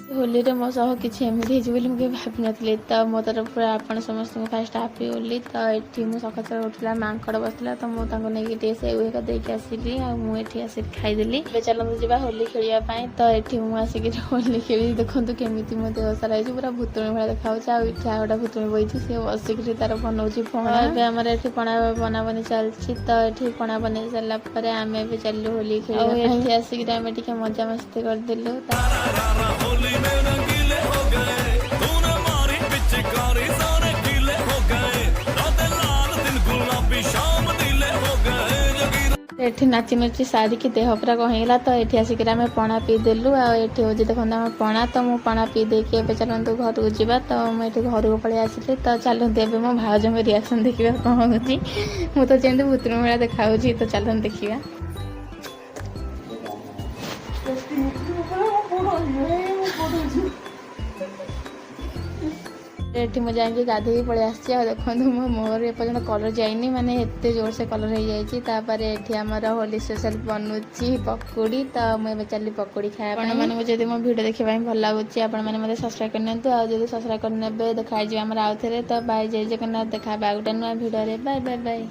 होली रे मो सह किसी एमती हो मुझे भावी नी तो मो तरफ आपण समस्त फास्ट हापी होली। तो ये मुझे सकाल उठला मांकड़ बसला तो मुझे नहीं से देकी आसली मुझे आसिक खाईदेली। चलते जावा होली खेलवाई। तो ये मुझे आसिक होली खेली देखो केमी मो देह सारा पूरा भूतुणी भाई देखा आ गोटा भूतुणी बही सी बसिक तार बनाऊँ पणा। आम ये पणा बना बनी चलती। तो ये पणा बन सारापर आम भी चलू होली खेल आसिक मजा मस्ती करदेलु। एठी नाची नाची सारी की देह पूरा कहला। तो ये आसिक पणा पीदेलु आठी हूँ देखते आम पणा। तो मुझे पणा पी देकी चलते घर को जावा। तो मुझे घर को पलि आसली। तो चलते ए मो भाज रिएक्शन देखा कौन होती मुझे तो जमी भूतुणी भाया देखा। तो चलते देखा ये मुझे जाकि गाधे पलि आसी। देखो मो मुहर एपर्तन कलर जाइनी माने एत जोर से कलर हो जाए। ये आमर होली स्पेशल बनूची पकुड़ी। तो मुझे चली पकुड़ी खाया। आपको जब मो भिडियो देखा भल लगुच आपने सब्सक्राइब करनी आदि सब्सक्राइब करने देखा आउ थे। तो बाय जय जगन्नाथ देखा गोटे नुआ भिडियो। Bye bye bye.